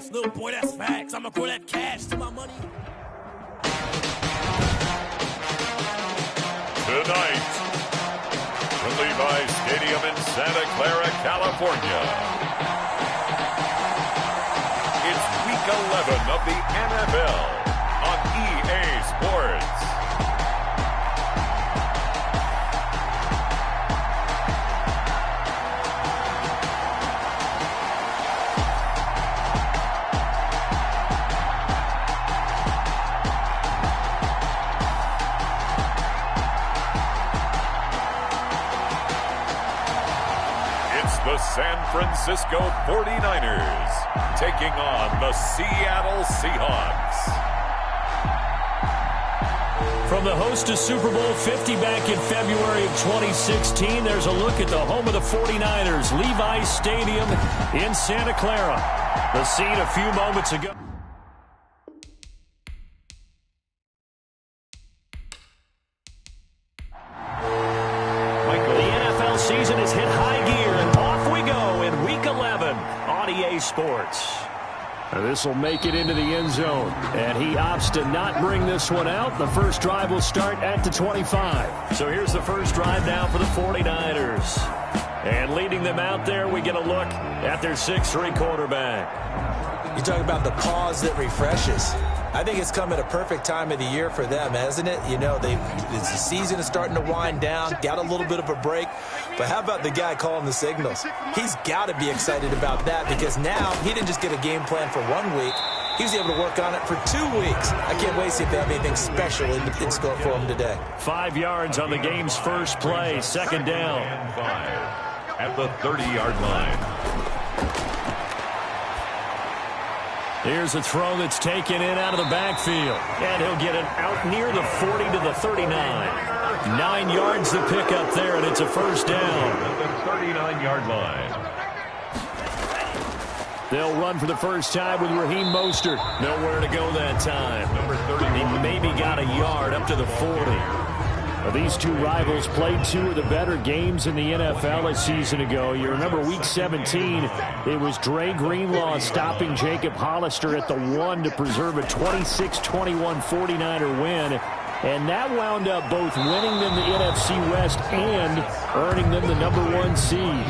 facts, little boy, that's facts. I'ma grow that cash to my money. Tonight, from Levi's Stadium in Santa Clara, California, it's Week 11 of the NFL on EA Sports. The San Francisco 49ers taking on the Seattle Seahawks. From the host to Super Bowl 50 back in February of 2016, there's a look at the home of the 49ers, Levi's Stadium in Santa Clara. The scene a few moments ago. The NFL season has hit high gear, and off we go in Week 11 on EA Sports. This will make it into the end zone, and he opts to not bring this one out. The first drive will start at the 25. So here's the first drive now for the 49ers. And leading them out there, we get a look at their 6'3" quarterback. You talk about the pause that refreshes. I think it's come at a perfect time of the year for them, hasn't it? You know, the season is starting to wind down, got a little bit of a break. But how about the guy calling the signals? He's got to be excited about that because now he didn't just get a game plan for 1 week. He was able to work on it for 2 weeks. I can't wait to see if they have anything special in store for him today. 5 yards on the game's first play, second down. And 5 at the 30-yard line. Here's a throw that's taken in out of the backfield. And he'll get it out near the 40 to the 39. 9 yards to pick up there, and it's a first down. At the 39-yard line. They'll run for the first time with Raheem Mostert. Nowhere to go that time. Number 30. He maybe got a yard up to the 40. These two rivals played 2 of the better games in the NFL a season ago. You remember Week 17, it was Dre Greenlaw stopping Jacob Hollister at the 1 to preserve a 26-21 49er win. And that wound up both winning them the NFC West and earning them the #1 seed.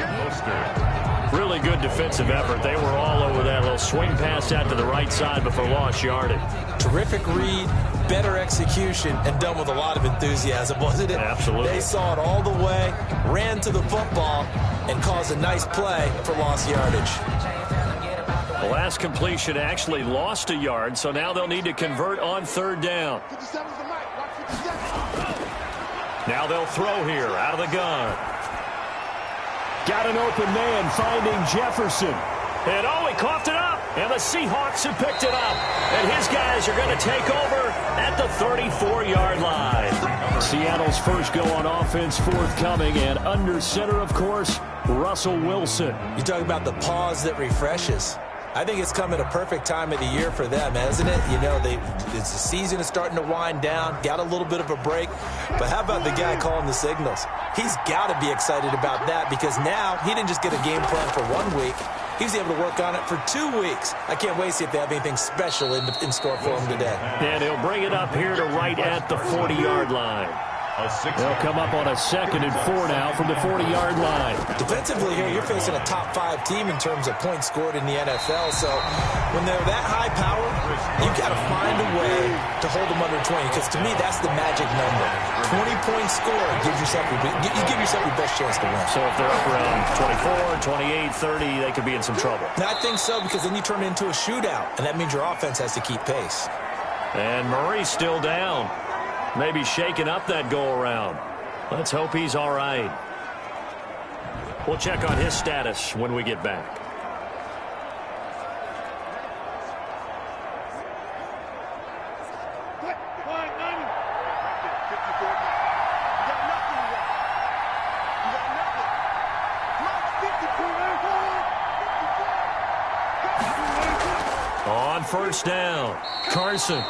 Really good defensive effort. They were all over that little swing pass out to the right side before lost yardage. Terrific read, better execution, and done with a lot of enthusiasm, wasn't it? Absolutely. They saw it all the way, ran to the football, and caused a nice play for lost yardage. The last completion actually lost a yard, so now they'll need to convert on third down. Now they'll throw here out of the gun. Got an open man finding Jefferson. And oh, he coughed it up. And the Seahawks have picked it up. And his guys are going to take over at the 34-yard line. Seattle's first go on offense forthcoming. And under center, of course, Russell Wilson. You talk about the pause that refreshes. I think it's come at a perfect time of the year for them, hasn't it? You know, the season is starting to wind down, got a little bit of a break. But how about the guy calling the signals? He's got to be excited about that because now he didn't just get a game plan for 1 week. He was able to work on it for 2 weeks. I can't wait to see if they have anything special in store for him today. And he'll bring it up here to right at the 40-yard line. They'll come up on a 2nd and 4 now from the 40-yard line. Defensively here, you're facing a top-5 team in terms of points scored in the NFL. So when they're that high power, you've got to find a way to hold them under 20. Because to me, that's the magic number. 20 points scored gives yourself you give yourself your best chance to win. So if they're up around 24, 28, 30, they could be in some trouble. And I think so because then you turn it into a shootout. And that means your offense has to keep pace. And Murray's still down. Maybe shaking up that go-around. Let's hope he's all right. We'll check on his status when we get back. On first down, Carson.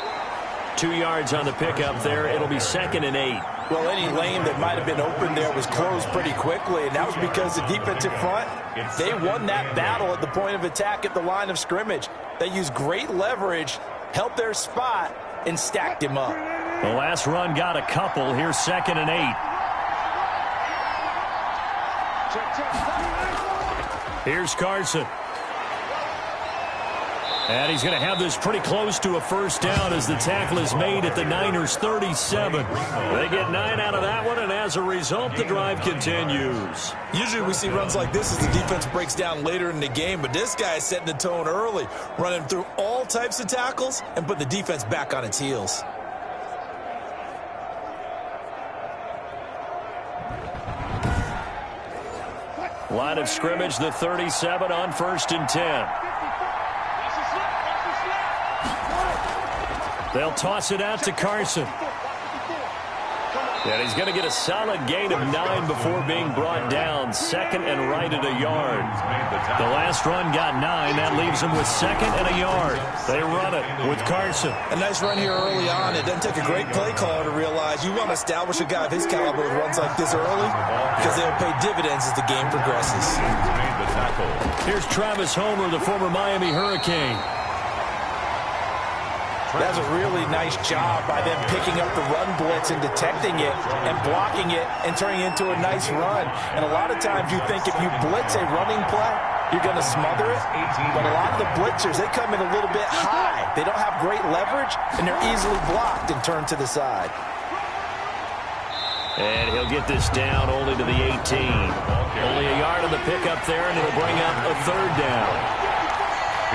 2 yards on the pickup there. It'll be 2nd and 8. Well, any lane that might have been open there was closed pretty quickly, and that was because the defensive front, they won that battle at the point of attack at the line of scrimmage. They used great leverage, held their spot, and stacked him up. The last run got a couple. Here's 2nd and 8. Here's Carson. And he's going to have this pretty close to a first down as the tackle is made at the Niners' 37. They get 9 out of that one, and as a result, the drive continues. Usually we see runs like this as the defense breaks down later in the game, but this guy is setting the tone early, running through all types of tackles and put the defense back on its heels. Line of scrimmage, the 37 on 1st and 10. They'll toss it out to Carson. And he's going to get a solid gain of 9 before being brought down. 2nd and right at a yard. The last run got 9. That leaves them with 2nd and a yard. They run it with Carson. A nice run here early on. It doesn't take a great play caller to realize you want to establish a guy of his caliber with runs like this early because they'll pay dividends as the game progresses. Here's Travis Homer, the former Miami Hurricane. That's a really nice job by them picking up the run blitz and detecting it and blocking it and turning it into a nice run. And a lot of times you think if you blitz a running play, you're going to smother it. But a lot of the blitzers, they come in a little bit high. They don't have great leverage, and they're easily blocked and turned to the side. And he'll get this down only to the 18. Only a yard on the pickup there, and it'll bring up a 3rd down.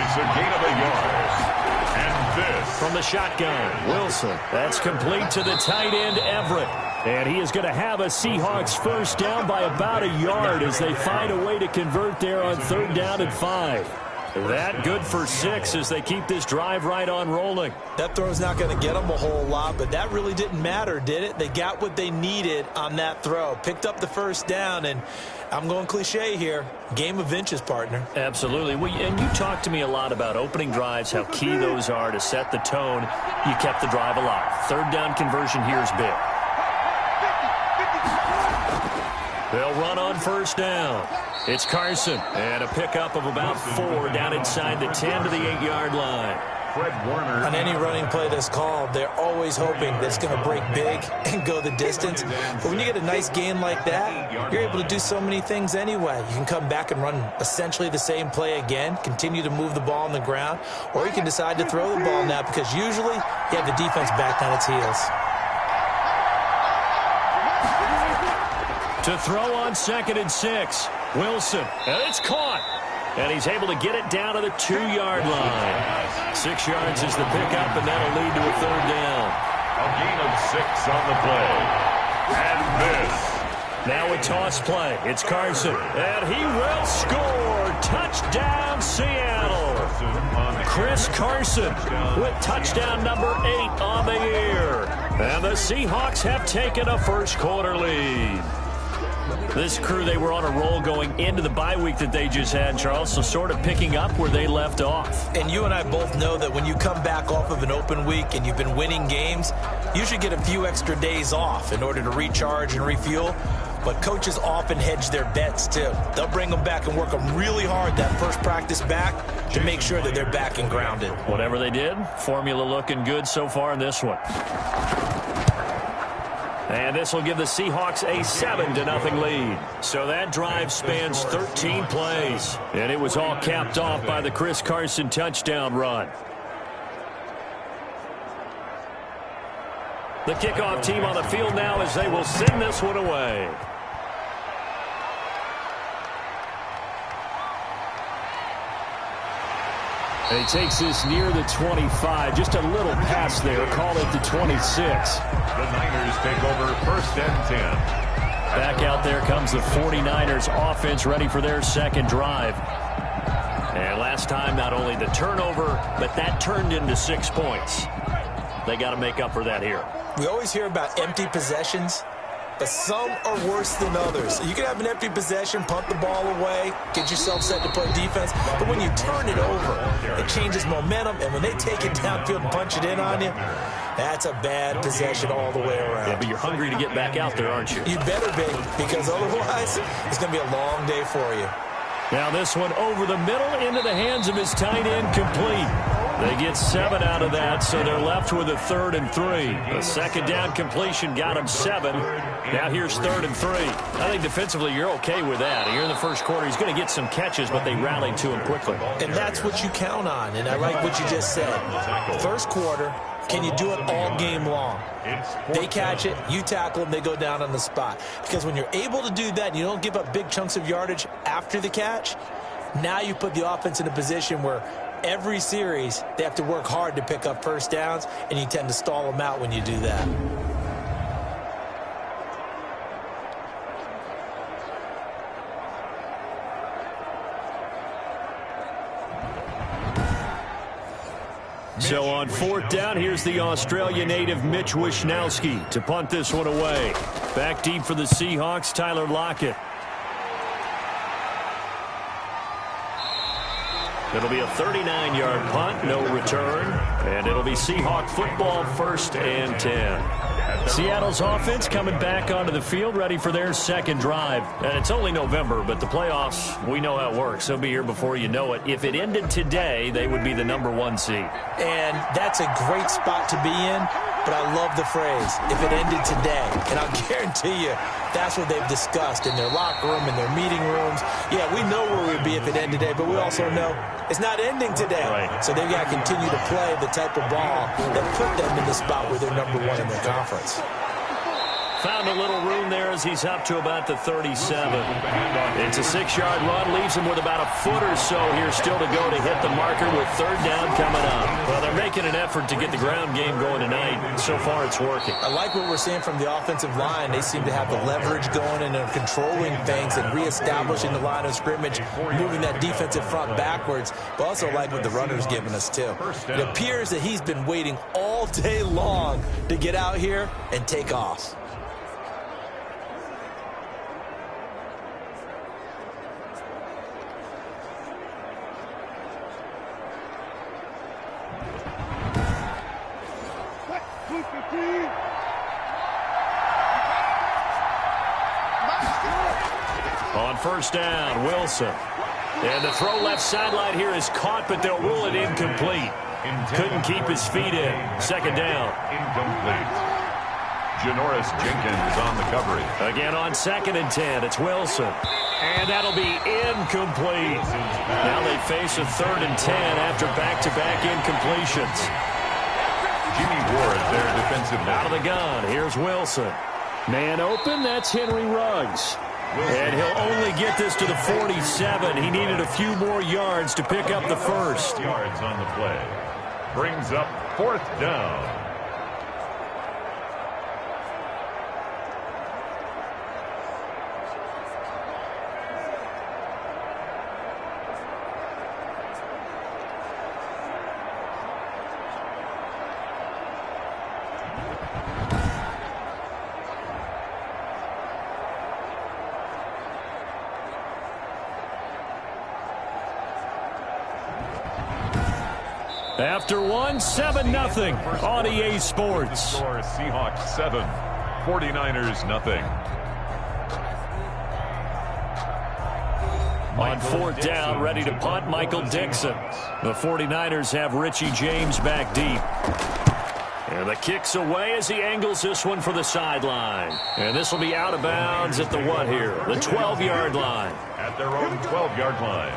It's a gain of a yard. And this from the shotgun, Wilson. That's complete to the tight end, Everett. And he is going to have a Seahawks first down by about a yard as they find a way to convert there on 3rd down and 5. That good for 6 as they keep this drive right on rolling. That throw's not going to get them a whole lot, but that really didn't matter, did it? They got what they needed on that throw. Picked up the first down, and I'm going cliche here. Game of inches, partner. Absolutely. And you talked to me a lot about opening drives, how key those are to set the tone. You kept the drive alive. 3rd down conversion here is big. They'll run on 1st down. It's Carson, and a pickup of about 4 down inside the 10 to the 8-yard line. On any running play that's called, they're always hoping that it's going to break big and go the distance. But when you get a nice gain like that, you're able to do so many things anyway. You can come back and run essentially the same play again, continue to move the ball on the ground, or you can decide to throw the ball now because usually you have the defense back on its heels. To throw on 2nd and 6. Wilson, and it's caught. And he's able to get it down to the 2-yard line. 6 yards is the pickup, and that'll lead to a 3rd down. A gain of 6 on the play. And this. Now a toss play. It's Carson, and he will score. Touchdown, Seattle. Chris Carson with touchdown number 8 on the year. And the Seahawks have taken a first-quarter lead. This crew, they were on a roll going into the bye week that they just had, Charles, so sort of picking up where they left off. And you and I both know that when you come back off of an open week and you've been winning games, you should get a few extra days off in order to recharge and refuel. But coaches often hedge their bets, too. They'll bring them back and work them really hard that first practice back to make sure that they're back and grounded. Whatever they did, formula looking good so far in this one. And this will give the Seahawks a 7-0 lead. So that drive spans 13 plays. And it was all capped off by the Chris Carson touchdown run. The kickoff team on the field now as they will send this one away. And he takes this near the 25. Just a little pass there. Call it the 26. The Niners take over 1st and 10. Back out there comes the 49ers offense ready for their second drive. And last time, not only the turnover, but that turned into 6 points. They got to make up for that here. We always hear about empty possessions, but some are worse than others. You can have an empty possession, punt the ball away, get yourself set to play defense, but when you turn it over, it changes momentum, and when they take it downfield and punch it in on you, that's a bad possession all the way around. Yeah, but you're hungry to get back out there, aren't you? You better be, because otherwise, it's going to be a long day for you. Now this one over the middle into the hands of his tight end, complete. They get 7 out of that, so they're left with a 3rd and 3. The second down completion got him 7. Now here's 3rd and 3. I think defensively you're okay with that. Here in the first quarter, he's going to get some catches, but they rallied to him quickly. And that's what you count on, and I like what you just said. First quarter, can you do it all game long? They catch it, you tackle them, they go down on the spot. Because when you're able to do that and you don't give up big chunks of yardage after the catch, now you put the offense in a position where every series they have to work hard to pick up first downs, and you tend to stall them out when you do that. So on 4th down, here's the Australia native Mitch Wishnowsky to punt this one away. Back deep for the Seahawks, Tyler Lockett. It'll be a 39-yard punt, no return, and it'll be Seahawk football, 1st and 10. Seattle's offense coming back onto the field, ready for their second drive. And it's only November, but the playoffs, we know how it works. They'll be here before you know it. If it ended today, they would be the #1 seed. And that's a great spot to be in, but I love the phrase, if it ended today. And I'll guarantee you, that's what they've discussed in their locker room, in their meeting rooms. Yeah, we know where we'd be if it ended today, but we also know it's not ending today. Right. So they've got to continue to play the type of ball that put them in the spot where they're #1 in their conference. Found a little room there as he's up to about the 37. It's a 6-yard run, leaves him with about a foot or so here still to go to hit the marker with 3rd down coming up. Well, they're making an effort to get the ground game going tonight. So far, it's working. I like what we're seeing from the offensive line. They seem to have the leverage going and are controlling things and reestablishing the line of scrimmage, moving that defensive front backwards. But also like what the runner's giving us, too. It appears that he's been waiting all day long to get out here and take off. On 1st down, Wilson. And the throw left sideline here is caught, but they'll rule it incomplete. Couldn't keep his feet in. 2nd down. Incomplete. Janoris Jenkins on the coverage. Again on 2nd and 10, it's Wilson. And that'll be incomplete. Now they face a 3rd and 10 after back-to-back incompletions. Jimmy Ward, their defensive back. Out of the gun, here's Wilson. Man open, that's Henry Ruggs. And he'll only get this to the 47. He needed a few more yards to pick up the first. Yards on the play. Brings up 4th down. After one, 7-0 on EA Sports. Score Seahawks 7, 49ers nothing. On 4th down, ready to punt, Michael Dixon. The 49ers have Richie James back deep. And the kick's away as he angles this one for the sideline. And this will be out of bounds at the what here? The 12-yard line. At their own 12-yard line.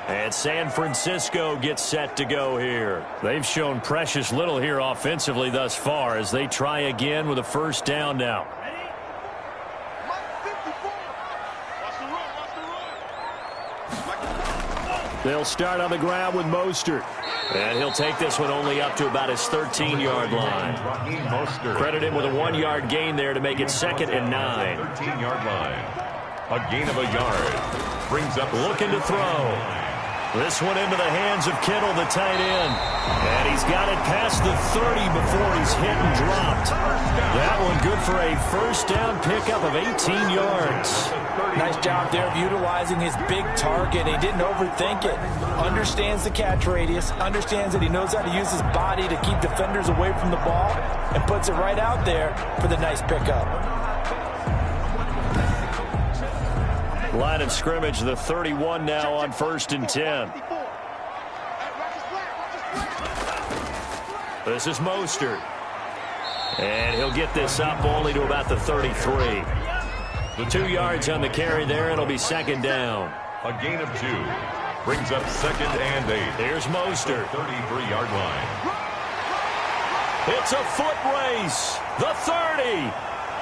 And San Francisco gets set to go here. They've shown precious little here offensively thus far as they try again with a 1st down now. They'll start on the ground with Mostert. And he'll take this one only up to about his 13-yard line. Credit him with a 1-yard gain there to make it 2nd and 9. 13-yard line. A gain of a yard. Brings up looking to throw. This one into the hands of Kittle, the tight end. And he's got it past the 30 before he's hit and dropped. That one good for a 1st down pickup of 18 yards. Nice job there of utilizing his big target. He didn't overthink it. Understands the catch radius. Understands that he knows how to use his body to keep defenders away from the ball. And puts it right out there for the nice pickup. Line of scrimmage, the 31 now on 1st and 10. This is Mostert. And he'll get this up only to about the 33. 2 yards on the carry there. It'll be 2nd down. A gain of 2. Brings up 2nd and 8. Here's Mostert. 33-yard line. It's a foot race. The 30.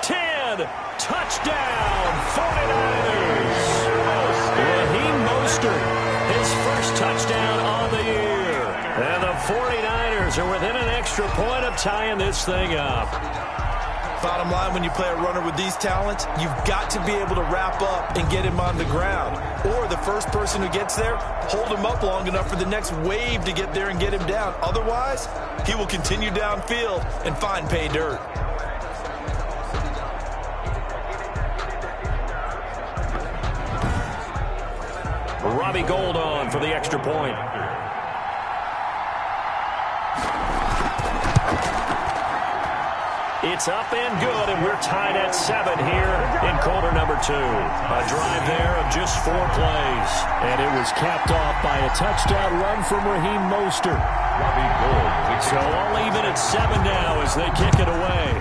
10. Touchdown. 49ers. Raheem Mostert. His first touchdown on the year. And the 49ers are within an extra point of tying this thing up. Bottom line, when you play a runner with these talents, you've got to be able to wrap up and get him on the ground. Or the first person who gets there, hold him up long enough for the next wave to get there and get him down. Otherwise, he will continue downfield and find pay dirt. Robbie Gould on for the extra point. It's up and good, and we're tied at 7 here in quarter number 2. A drive there of just 4 plays. And it was capped off by a touchdown run from Raheem Mostert. Robbie Gould. So all even at 7 now as they kick it away.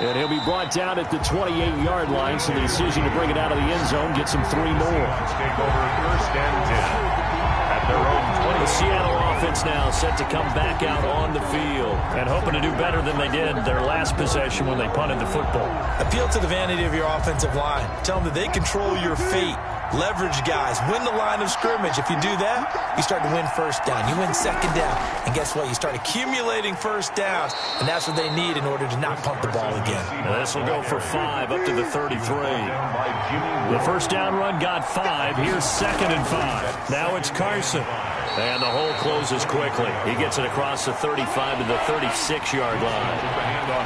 And he'll be brought down at the 28-yard line, so the decision to bring it out of the end zone gets him 3 more. Take over 1st and 10 at their own 20. The Seattle offense now set to come back out on the field and hoping to do better than they did their last possession when they punted the football. Appeal to the vanity of your offensive line. Tell them that they control your fate. Leverage guys. Win the line of scrimmage. If you do that, you start to win 1st down. You win 2nd down. And guess what? You start accumulating 1st downs. And that's what they need in order to not punt the ball again. Now this will go for 5 up to the 33. The 1st down run got 5. Here's 2nd and 5. Now it's Carson. And the hole closes quickly. He gets it across the 35 to the 36-yard line.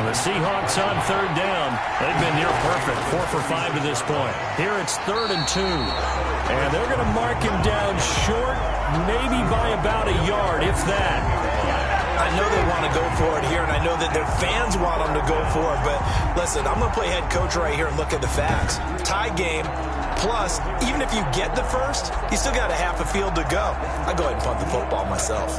The Seahawks on 3rd down. They've been near perfect. 4 for 5 to this point. Here it's 3rd and 2. And they're going to mark him down short, maybe by about a yard, if that. I know they want to go for it here, and I know that their fans want them to go for it. But listen, I'm going to play head coach right here and look at the facts. Tie game. Plus, even if you get the first, you still got a half a field to go. I go ahead and punt the football myself.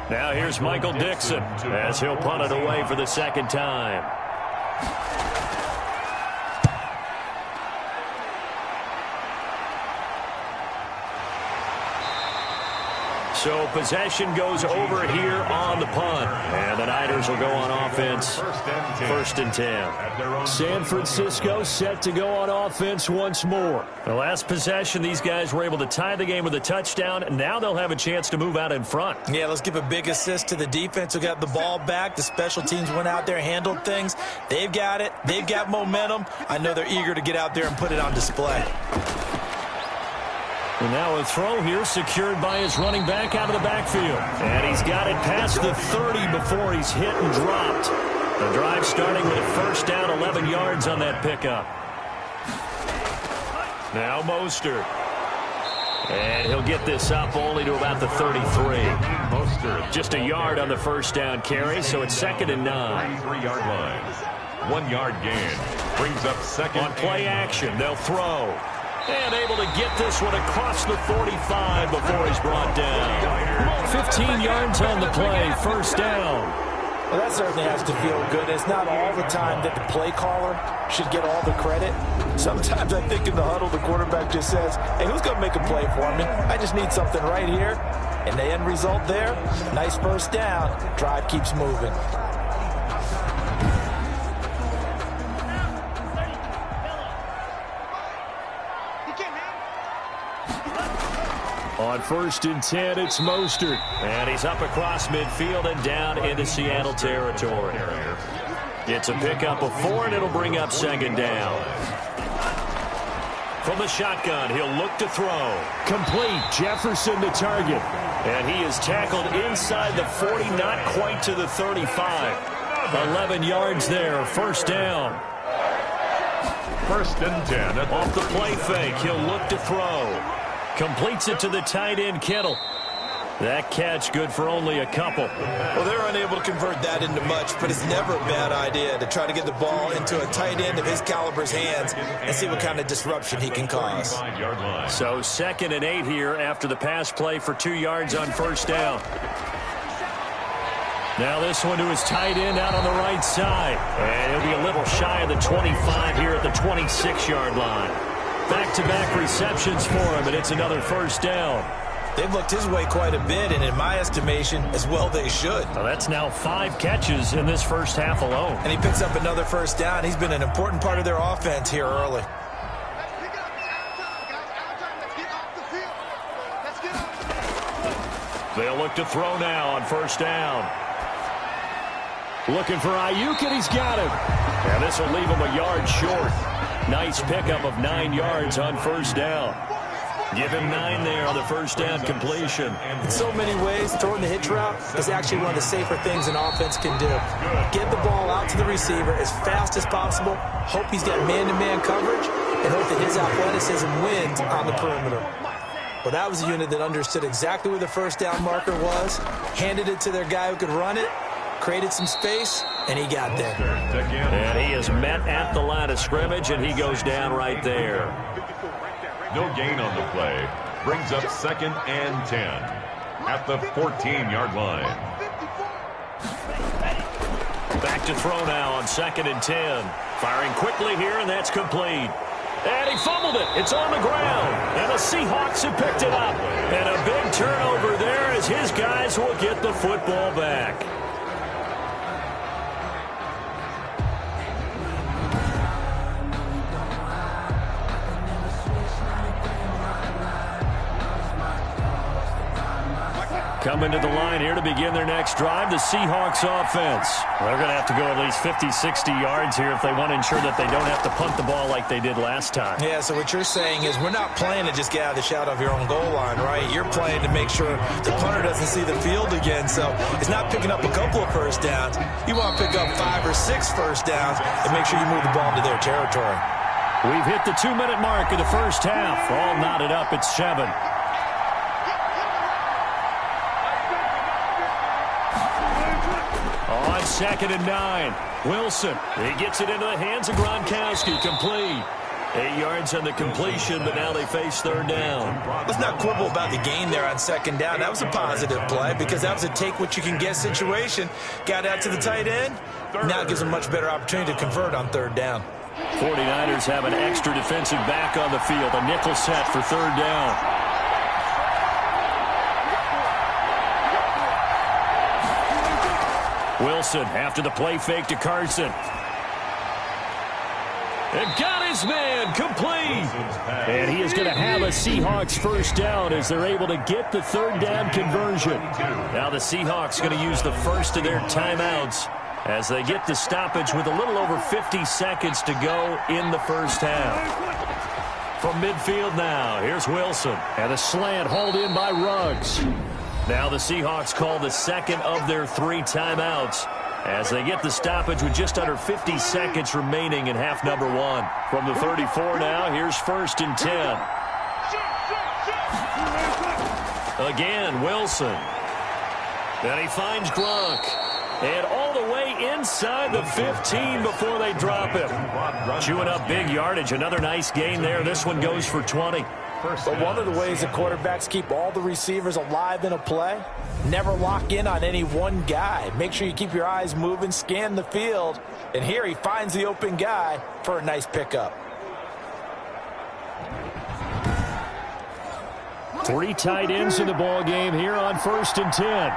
Now here's Michael Dixon as he'll punt it away for the 2nd time. So possession goes over here on the punt. And the Niners will go on offense. 1st and 10. San Francisco set to go on offense once more. The last possession, these guys were able to tie the game with a touchdown. Now they'll have a chance to move out in front. Yeah, let's give a big assist to the defense who got the ball back. The special teams went out there, handled things. They've got it. They've got momentum. I know they're eager to get out there and put it on display. And now a throw here secured by his running back out of the backfield. And he's got it past the 30 before he's hit and dropped. The drive starting with a 1st down, 11 yards on that pickup. Now Mostert. And he'll get this up only to about the 33. Mostert. Just a yard on the 1st down carry, so it's 2nd and 9. 3-yard line. 1-yard gain. Brings up 2nd. On play action, they'll throw. And able to get this one across the 45 before he's brought down. 15 yards on the play, 1st down. Well, that certainly has to feel good. It's not all the time that the play caller should get all the credit. Sometimes I think in the huddle, the quarterback just says, hey, who's going to make a play for me? I just need something right here. And the end result there, nice 1st down. Drive keeps moving. On 1st and 10, it's Mostert. And he's up across midfield and down into Seattle territory. It's a pickup of 4, and it'll bring up 2nd down. From the shotgun, he'll look to throw. Complete. Jefferson the target. And he is tackled inside the 40, not quite to the 35. 11 yards there, 1st down. 1st and 10. Off the play fake, he'll look to throw. Completes it to the tight end, Kittle. That catch good for only a couple. Well, they're unable to convert that into much, but it's never a bad idea to try to get the ball into a tight end of his caliber's hands and see what kind of disruption he can cause. So 2nd and 8 here after the pass play for 2 yards on first down. Now this one to his tight end out on the right side. And he'll be a little shy of the 25 here at the 26-yard line. Back-to-back receptions for him, and it's another first down. They've looked his way quite a bit, and in my estimation, as well they should. Well, that's now 5 catches in this first half alone. And he picks up another first down. He's been an important part of their offense here early. They'll look to throw now on first down. Looking for Ayuk, and he's got him. And this will leave him a yard short. Nice pickup of 9 yards on first down. Give him 9 there on the first down completion. In so many ways, throwing the hitch route is actually one of the safer things an offense can do. Get the ball out to the receiver as fast as possible, hope he's got man-to-man coverage, and hope that his athleticism wins on the perimeter. Well, that was a unit that understood exactly where the first down marker was, handed it to their guy who could run it, created some space, and he got there. And he is met at the line of scrimmage, and he goes down right there. No gain on the play. Brings up 2nd and 10 at the 14-yard line. Back to throw now on 2nd and 10. Firing quickly here, and that's complete. And he fumbled it. It's on the ground. And the Seahawks have picked it up. And a big turnover there as his guys will get the football back. Coming to the line here to begin their next drive, the Seahawks offense. They're going to have to go at least 50, 60 yards here if they want to ensure that they don't have to punt the ball like they did last time. Yeah, so what you're saying is we're not playing to just get out of the shadow of your own goal line, right? You're playing to make sure the punter doesn't see the field again. So it's not picking up a couple of first downs. You want to pick up 5 or 6 first downs and make sure you move the ball into their territory. We've hit the 2-minute mark of the first half. All knotted up at 7. On 2nd and 9, Wilson. He gets it into the hands of Gronkowski. Complete. 8 yards on the completion, but now they face 3rd down. Let's not quibble about the gain there on 2nd down. That was a positive play because that was a take-what-you-can-get situation. Got out to the tight end. Now it gives them a much better opportunity to convert on 3rd down. 49ers have an extra defensive back on the field. A nickel set for 3rd down. Wilson after the play fake to Carson. And got his man complete. And he is going to have a Seahawks first down as they're able to get the 3rd down conversion. Now the Seahawks going to use the first of their timeouts as they get the stoppage with a little over 50 seconds to go in the first half. From midfield now, here's Wilson. And a slant hauled in by Ruggs. Now the Seahawks call the 2nd of their 3 timeouts as they get the stoppage with just under 50 seconds remaining in half number 1. From the 34 now, here's 1st and 10. Again, Wilson. Then he finds Gronk. And all the way inside the 15 before they drop him. Chewing up big yardage. Another nice gain there. This one goes for 20. But one of the ways that quarterbacks keep all the receivers alive in a play, never lock in on any one guy. Make sure you keep your eyes moving, scan the field. And here he finds the open guy for a nice pickup. 3 tight ends in the ball game here on 1st and 10.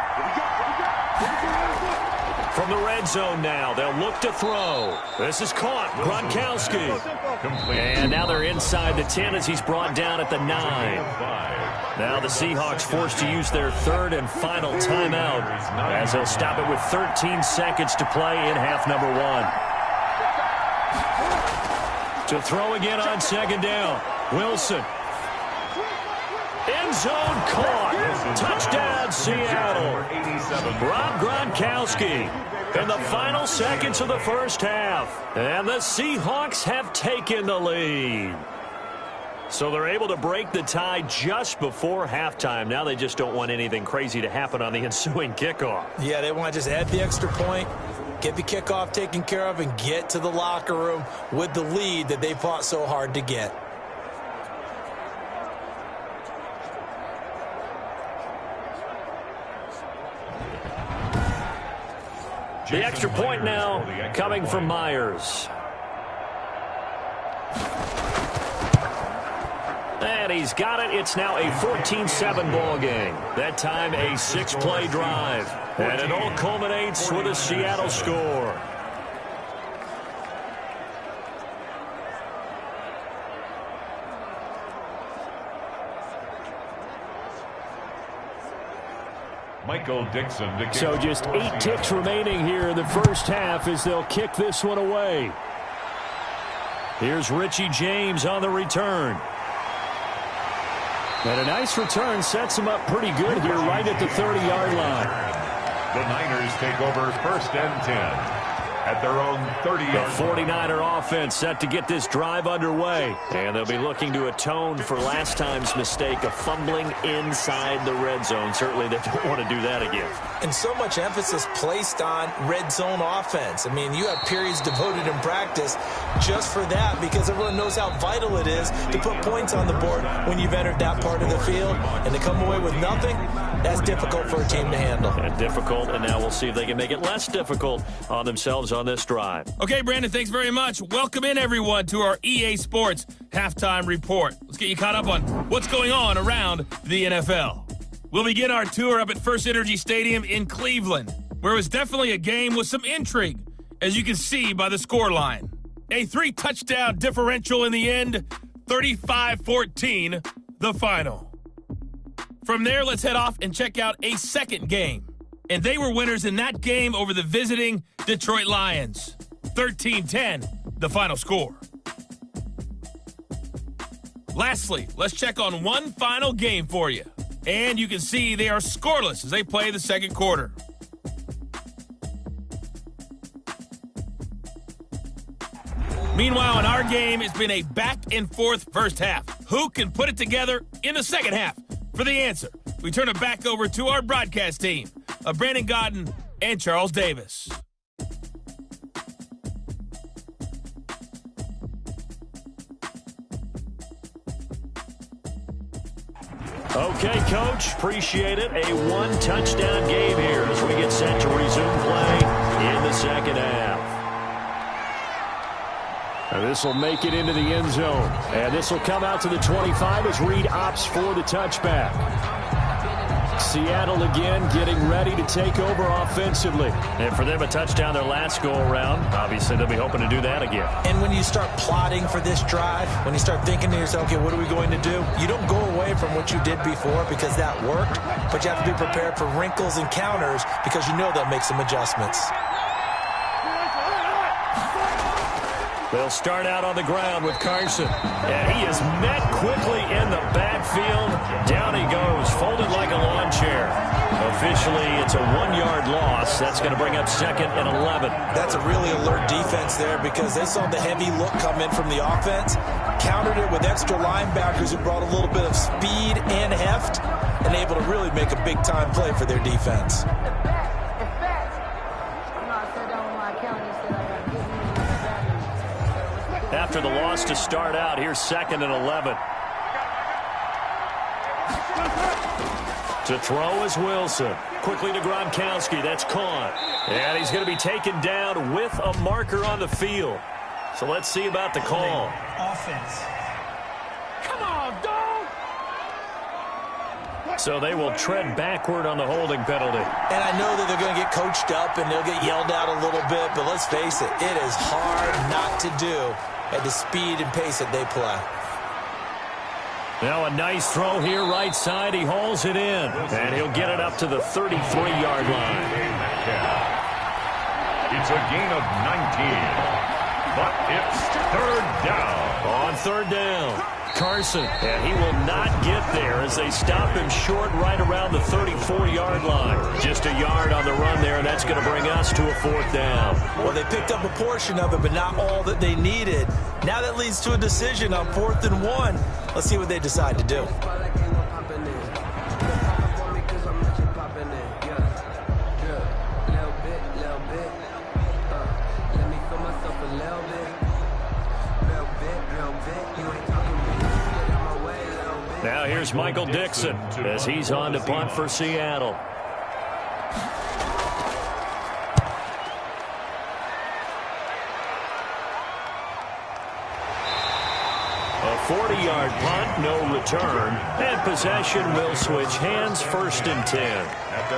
From the red zone now, they'll look to throw. This is caught. Gronkowski. And now they're inside the 10 as he's brought down at the 9. Now the Seahawks forced to use their 3rd and final timeout as they'll stop it with 13 seconds to play in half number 1. To throw again on 2nd down. Wilson. End zone caught. Touchdown, Seattle. Rob Gronkowski in the final seconds of the first half. And the Seahawks have taken the lead. So they're able to break the tie just before halftime. Now they just don't want anything crazy to happen on the ensuing kickoff. Yeah, they want to just add the extra point, get the kickoff taken care of, and get to the locker room with the lead that they fought so hard to get. The extra point now coming from Myers. And he's got it. It's now a 14-7 ball game. That time a 6-play drive. And it all culminates with a Seattle score. Michael Dixon to kick. So just 8 ticks remaining here in the first half as they'll kick this one away. Here's Richie James on the return. And a nice return sets him up pretty good here right at the 30-yard line. The Niners take over 1st and 10 at their own 30-yard line. The 49er offense set to get this drive underway. And they'll be looking to atone for last time's mistake of fumbling inside the red zone. Certainly they don't want to do that again. And so much emphasis placed on red zone offense. I mean, you have periods devoted in practice just for that because everyone knows how vital it is to put points on the board when you've entered that part of the field. And to come away with nothing, that's difficult for a team to handle. And difficult, and now we'll see if they can make it less difficult on themselves on this drive. Okay, Brandon, thanks very much. Welcome in, everyone, to our EA Sports Halftime Report. Let's get you caught up on what's going on around the NFL. We'll begin our tour up at First Energy Stadium in Cleveland, where it was definitely a game with some intrigue, as you can see by the scoreline. A 3-touchdown differential in the end, 35-14, the final. From there, let's head off and check out a second game. And they were winners in that game over the visiting Detroit Lions. 13-10, the final score. Lastly, let's check on one final game for you. And you can see they are scoreless as they play the second quarter. Meanwhile, in our game, it's been a back-and-forth first half. Who can put it together in the second half? For the answer, we turn it back over to our broadcast team of Brandon Godden and Charles Davis. Okay, Coach, appreciate it. A 1-touchdown game here as we get set to resume play in the second half. And this will make it into the end zone. And this will come out to the 25 as Reed opts for the touchback. Seattle again getting ready to take over offensively. And for them, a touchdown their last go-around. Obviously, they'll be hoping to do that again. And when you start plotting for this drive, when you start thinking to yourself, okay, what are we going to do? You don't go away from what you did before because that worked, but you have to be prepared for wrinkles and counters because you know they'll make some adjustments. They'll start out on the ground with Carson. And he is met quickly in the backfield. Down he goes, folded like a lawn chair. Officially, it's a 1-yard loss. That's going to bring up 2nd and 11. That's a really alert defense there because they saw the heavy look come in from the offense, countered it with extra linebackers who brought a little bit of speed and heft, and able to really make a big-time play for their defense. After the loss to start out, here's 2nd and 11. To throw is Wilson. Quickly to Gronkowski. That's caught. And he's going to be taken down with a marker on the field. So let's see about the call. Offense. Come on, dog! So they will tread backward on the holding penalty. And I know that they're going to get coached up and they'll get yelled at a little bit, but let's face it, it is hard not to do at the speed and pace that they play. Now a nice throw here right side. He hauls it in. And he'll get it up to the 33-yard line. It's a gain of 19. but it's third down. On third down, Carson, and he will not get there as they stop him short right around the 34-yard line. Just a yard on the run there, and that's going to bring us to a fourth down. Well, they picked up a portion of it, but not all that they needed. Now that leads to a decision on 4th and 1. Let's see what they decide to do. Now here's Michael Dixon as he's on to punt for Seattle. A 40-yard punt, no return, and possession will switch hands, 1st and 10.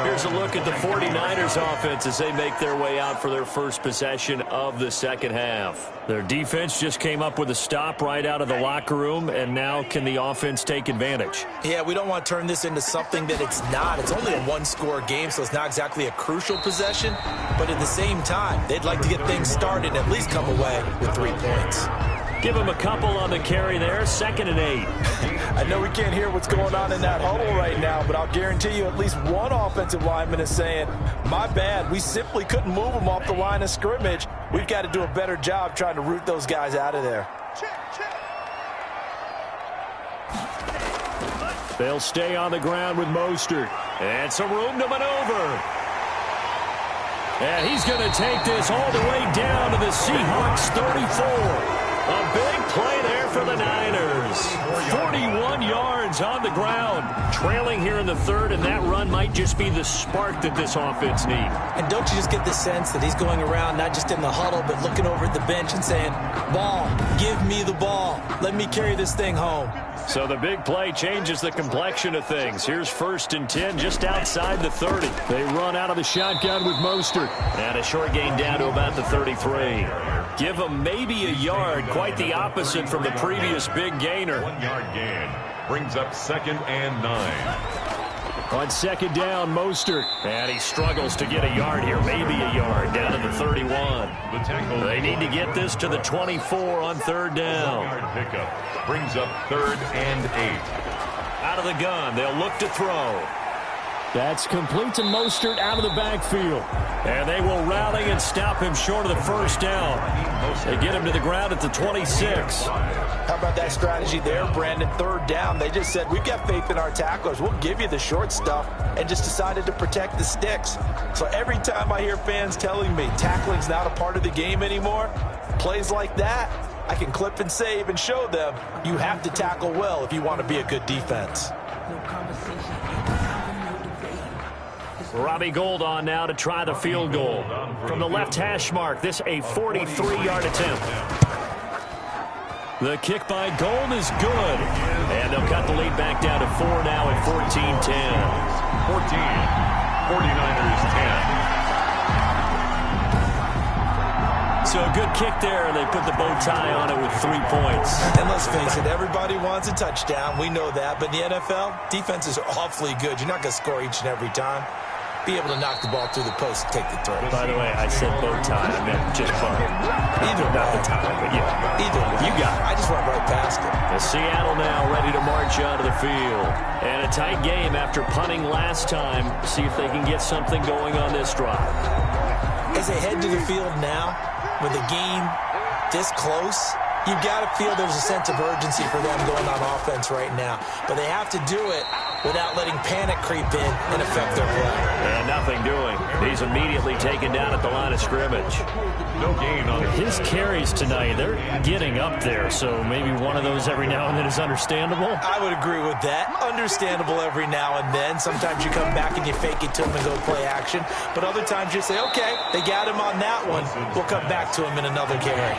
Here's a look at the 49ers offense as they make their way out for their first possession of the second half. Their defense just came up with a stop right out of the locker room, and now can the offense take advantage? Yeah, we don't want to turn this into something that it's not. It's only a one-score game, so it's not exactly a crucial possession, but at the same time, they'd like to get things started and at least come away with 3 points. Give him a couple on the carry there, 2nd and 8. I know we can't hear what's going on in that huddle right now, but I'll guarantee you at least one offensive lineman is saying, my bad, we simply couldn't move them off the line of scrimmage. We've got to do a better job trying to root those guys out of there. They'll stay on the ground with Mostert. And some room to maneuver. And he's going to take this all the way down to the Seahawks 34. A big play there for the Niners. 41 yards on the ground. Trailing here in the 3rd, and that run might just be the spark that this offense needs. And don't you just get the sense that he's going around, not just in the huddle, but looking over at the bench and saying, ball, give me the ball. Let me carry this thing home. So the big play changes the complexion of things. Here's 1st and 10 just outside the 30. They run out of the shotgun with Mostert. And a short gain down to about the 33. Give them maybe a yard. Quite the opposite from the previous big gainer. 1-yard gain brings up 2nd and 9. On 2nd down, Mostert. And he struggles to get a yard here. Maybe a yard down to the 31. They need to get this to the 24 on 3rd down. 1-yard pickup brings up 3rd and 8. Out of the gun. They'll look to throw. That's complete to Mostert out of the backfield. And they will rally and stop him short of the 1st down. They get him to the ground at the 26. How about that strategy there, Brandon? 3rd down. They just said, we've got faith in our tacklers. We'll give you the short stuff, and just decided to protect the sticks. So every time I hear fans telling me tackling's not a part of the game anymore, plays like that, I can clip and save and show them you have to tackle well if you want to be a good defense. Robbie Gould on now to try the field goal. From the left hash mark, this a 43-yard attempt. The kick by Gould is good. And they'll cut the lead back down to 4 now at 14-10. 14. 49ers 10. So a good kick there. They put the bow tie on it with 3 points. And let's face it, everybody wants a touchdown. We know that. But in the NFL, defenses are awfully good. You're not going to score each and every time. Be able to knock the ball through the post and take the throw. By the way, I said bow tie. I meant just fun. Either not the tie, but yeah. Either way. You got it. I just went right past it. The Seattle now ready to march onto the field. And a tight game after punting last time. See if they can get something going on this drive. As they head to the field now, with a game this close, you've got to feel there's a sense of urgency for them going on offense right now. But they have to do it without letting panic creep in and affect their play. And nothing doing. He's immediately taken down at the line of scrimmage. No gain on his carries tonight. They're getting up there, so maybe one of those every now and then is understandable. I would agree with that. Understandable every now and then. Sometimes you come back and you fake it to him and go play action. But other times you say, okay, they got him on that one. We'll come back to him in another carry.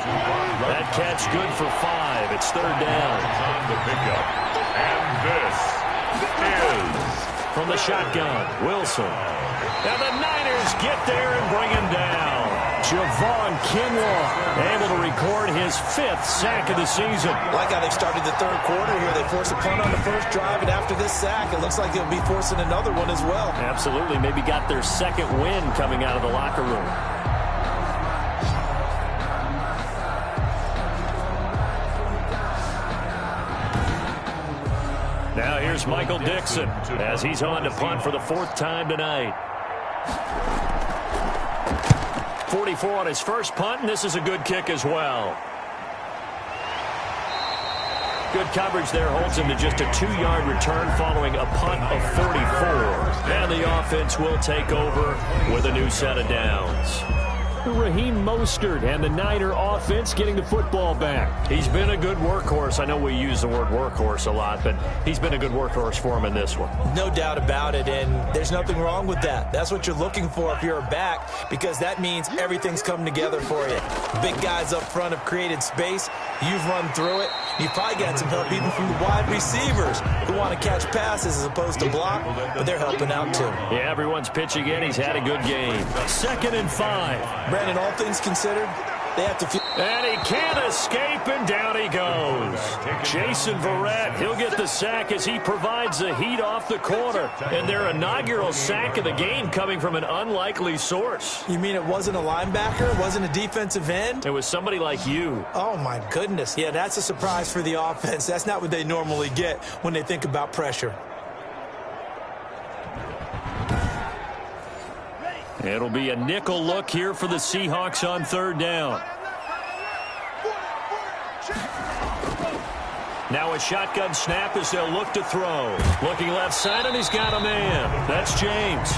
That catch good for 5. It's 3rd down. on the pickup. And this is from the shotgun, Wilson. And the Niners get there and bring him down. Javon Kinlaw able to record his 5th sack of the season. Like how they started the 3rd quarter here. They forced a punt on the first drive, and after this sack, it looks like they'll be forcing another one as well. Absolutely. Maybe got their 2nd win coming out of the locker room. Here's Michael Dixon as he's on to punt for the 4th time tonight. 44 on his first punt, and this is a good kick as well. Good coverage there holds him to just a 2-yard return following a punt of 44. And the offense will take over with a new set of downs. Raheem Mostert and the Niner offense getting the football back. He's been a good workhorse. I know we use the word workhorse a lot, but he's been a good workhorse for him in this one. No doubt about it, and there's nothing wrong with that. That's what you're looking for if you're a back, because that means everything's come together for you. Big guys up front have created space. You've run through it. You've probably got some help even from the wide receivers who want to catch passes as opposed to block, but they're helping out too. Yeah, everyone's pitching in. He's had a good game. 2nd and 5. Brandon, all things considered, they have to feel. And he can't escape, and down he goes. Jason Verrett, he'll get the sack as he provides the heat off the corner. And their inaugural sack of the game coming from an unlikely source. You mean it wasn't a linebacker? It wasn't a defensive end? It was somebody like you. Oh, my goodness. Yeah, that's a surprise for the offense. That's not what they normally get when they think about pressure. It'll be a nickel look here for the Seahawks on 3rd down. Now a shotgun snap as they'll look to throw. Looking left side, and he's got a man. That's James.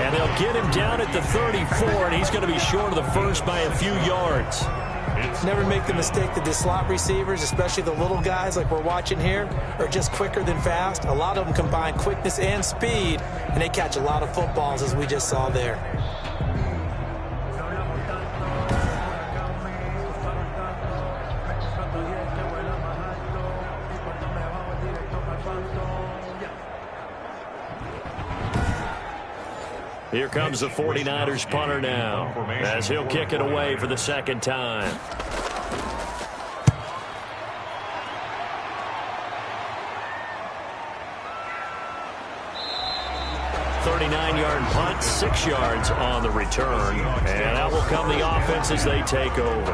And they'll get him down at the 34, and he's going to be short of the first by a few yards. Never make the mistake that the slot receivers, especially the little guys like we're watching here, are just quicker than fast. A lot of them combine quickness and speed, and they catch a lot of footballs, as we just saw there. Here comes the 49ers punter now, as he'll kick it away for the 2nd time. Yard punt, 6 yards on the return. And out will come the offense as they take over.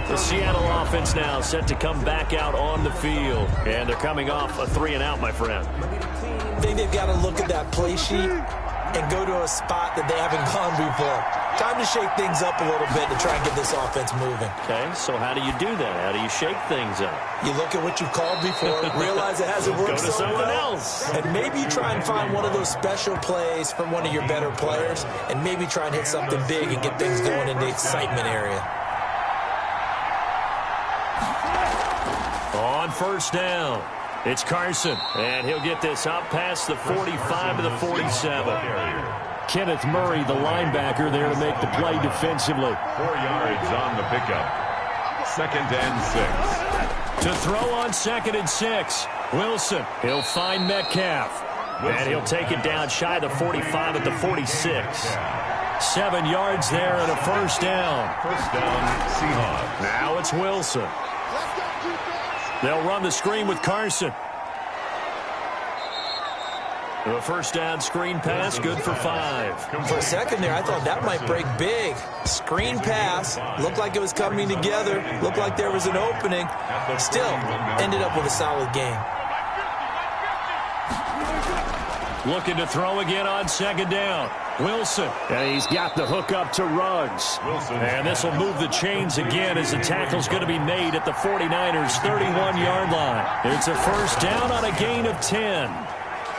The Seattle offense now set to come back out on the field. And they're coming off a 3-and-out, my friend. I think they've got to look at that play sheet and go to a spot that they haven't gone before. Time to shake things up a little bit to try and get this offense moving. Okay, so how do you do that? How do you shake things up? You look at what you've called before, realize it hasn't worked so well, and maybe you try and find one of those special plays from one of your better players, and maybe try and hit something big and get things going in the excitement area. On 1st down, it's Carson, and he'll get this out past the 45 to the 47. Kenneth Murray, the linebacker, there to make the play defensively. 4 yards on the pickup. 2nd and 6. To throw on 2nd and 6. Wilson, he'll find Metcalf. And he'll take it down shy of the 45 at the 46. 7 yards there and a 1st down. 1st down, Seahawks. Now it's Wilson. They'll run the screen with Carson. A 1st down screen pass, good for 5. For a second there, I thought that might break big. Screen pass, looked like it was coming together, looked like there was an opening. Still, ended up with a solid game. Looking to throw again on 2nd down. Wilson, and he's got the hook up to Ruggs. And this will move the chains again as the tackle's going to be made at the 49ers' 31-yard line. It's a 1st down on a gain of 10.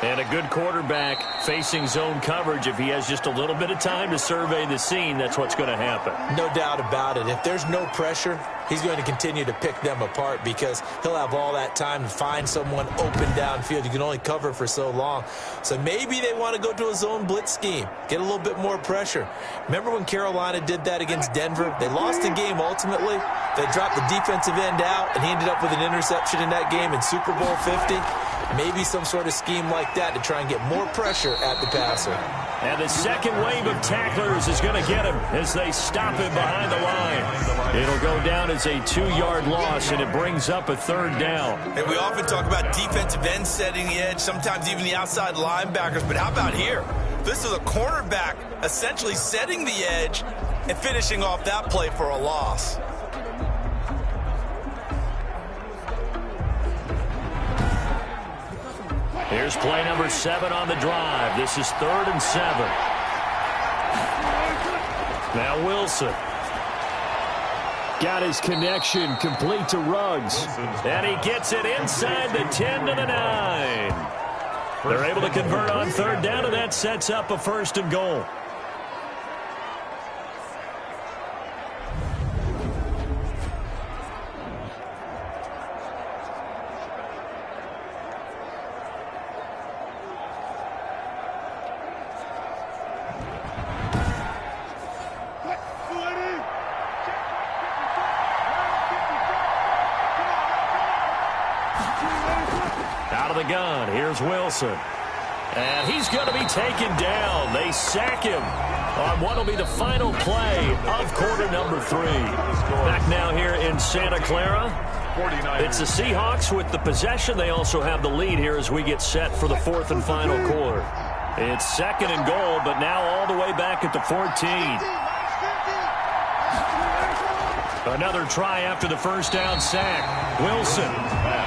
And a good quarterback facing zone coverage. If he has just a little bit of time to survey the scene, that's what's going to happen. No doubt about it. If there's no pressure, he's going to continue to pick them apart because he'll have all that time to find someone open downfield. You can only cover for so long. So maybe they want to go to a zone blitz scheme, get a little bit more pressure. Remember when Carolina did that against Denver? They lost the game ultimately. They dropped the defensive end out, and he ended up with an interception in that game in Super Bowl 50. Maybe some sort of scheme like that to try and get more pressure at the passer. And the second wave of tacklers is going to get him as they stop him behind the line. It'll go down as a 2-yard loss, and it brings up a 3rd down. And we often talk about defensive ends setting the edge, sometimes even the outside linebackers. But how about here? This is a cornerback essentially setting the edge and finishing off that play for a loss. Here's play number 7 on the drive. This is 3rd and 7. Now Wilson. Got his connection complete to Ruggs. And he gets it inside the 10 to the 9. They're able to convert on 3rd down, and that sets up a 1st and goal. Out of the gun, here's Wilson. And he's going to be taken down. They sack him on what will be the final play of quarter number 3. Back now here in Santa Clara. It's the Seahawks with the possession. They also have the lead here as we get set for the 4th and final quarter. It's 2nd and goal, but now all the way back at the 14. Another try after the 1st down sack. Wilson.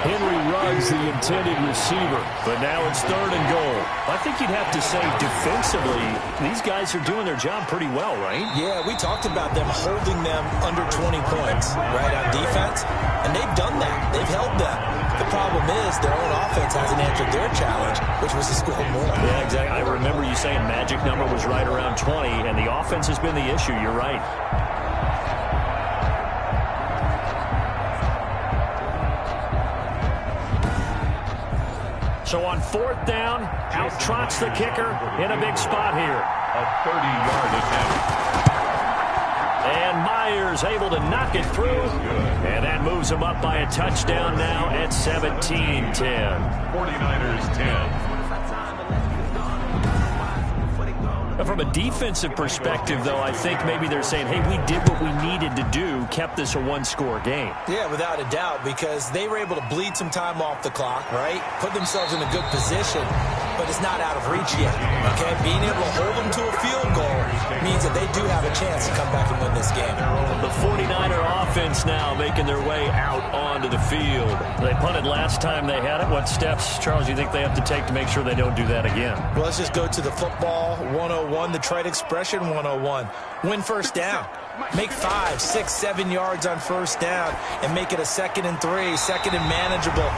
Henry Ruggs, the intended receiver. But now it's 3rd and goal. I think you'd have to say defensively, these guys are doing their job pretty well, right? Yeah, we talked about them holding them under 20 points, right, on defense. And they've done that. They've held them. The problem is their own offense hasn't answered their challenge, which was to score more. Yeah, exactly. I remember you saying magic number was right around 20, and the offense has been the issue. You're right. So on 4th down, out trots the kicker in a big spot here. A 30-yard attempt. And Myers able to knock it through. And that moves him up by a touchdown now at 17-10. 49ers 10. From a defensive perspective, though, I think maybe they're saying, hey, we did what we needed to do, kept this a 1-score game. Yeah, without a doubt, because they were able to bleed some time off the clock, right? Put themselves in a good position, but it's not out of reach yet, okay? Being able to hold them to a field goal means that they do have a chance to come back and win this game. The 49er offense now making their way out onto the field. They punted last time they had it. What steps, Charles, do you think they have to take to make sure they don't do that again? Well, let's just go to the football 101, the trade expression 101. Win 1st down. Make 5, 6, 7 yards on 1st down and make it a 2nd and 3, 2nd and manageable.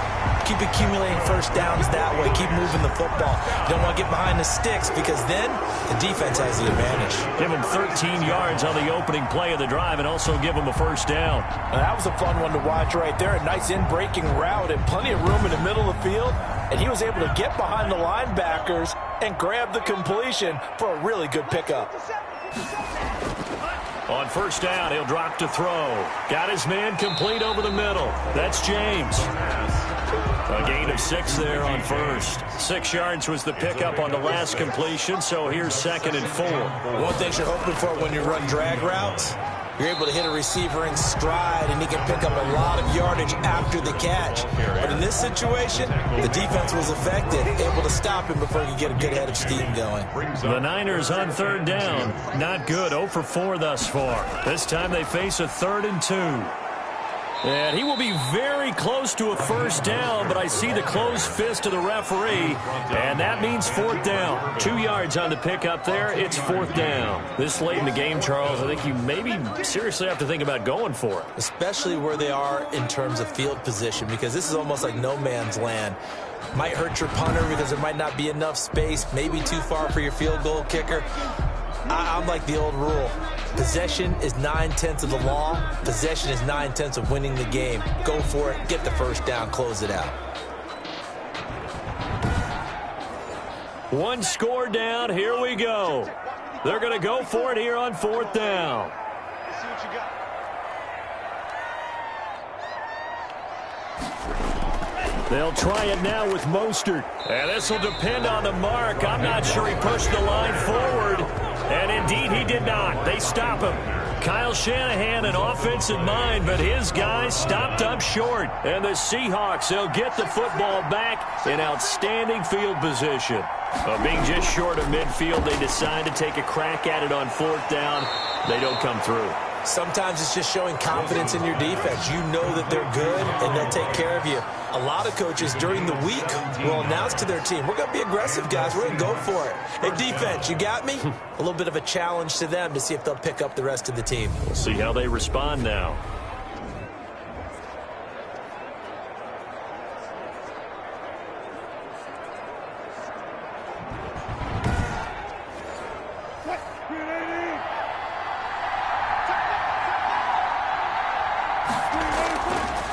Keep accumulating 1st downs that way. Keep moving the football. You don't want to get behind the sticks because then the defense has the advantage. Give them 13 yards on the opening play of the drive and also give them a 1st down. Now, that was a fun one to watch right there. A nice in-breaking route and plenty of room in the middle of the field. And he was able to get behind the linebackers and grab the completion for a really good pickup. On 1st down, he'll drop to throw. Got his man complete over the middle. That's James. A gain of 6 there on 1st. 6 yards was the pickup on the last completion, so here's 2nd and 4. One thing you're hoping for when you run drag routes, you're able to hit a receiver in stride, and he can pick up a lot of yardage after the catch. But in this situation, the defense was effective, able to stop him before he could get a good head of steam going. The Niners on 3rd down. Not good. 0 for 4 thus far. This time they face a 3rd and 2. And he will be very close to a 1st down, but I see the closed fist of the referee, and that means 4th down. 2 yards on the pickup there. It's 4th down. This late in the game, Charles, I think you maybe seriously have to think about going for it. Especially where they are in terms of field position, because this is almost like no man's land. Might hurt your punter because there might not be enough space, maybe too far for your field goal kicker. I'm like the old rule. Possession is 9/10 of the law. Possession is 9/10 of winning the game. Go for it. Get the 1st down. Close it out. 1 score down. Here we go. They're going to go for it here on 4th down. They'll try it now with Mostert. And this will depend on the mark. I'm not sure he pushed the line forward. And indeed, he did not. They stop him. Kyle Shanahan, an offensive mind, but his guys stopped up short. And the Seahawks, they'll get the football back in outstanding field position. Being just short of midfield, they decide to take a crack at it on 4th down. They don't come through. Sometimes it's just showing confidence in your defense. You know that they're good, and they'll take care of you. A lot of coaches during the week will announce to their team, we're going to be aggressive, guys. We're going to go for it. Hey, defense, you got me? A little bit of a challenge to them to see if they'll pick up the rest of the team. We'll see how they respond now.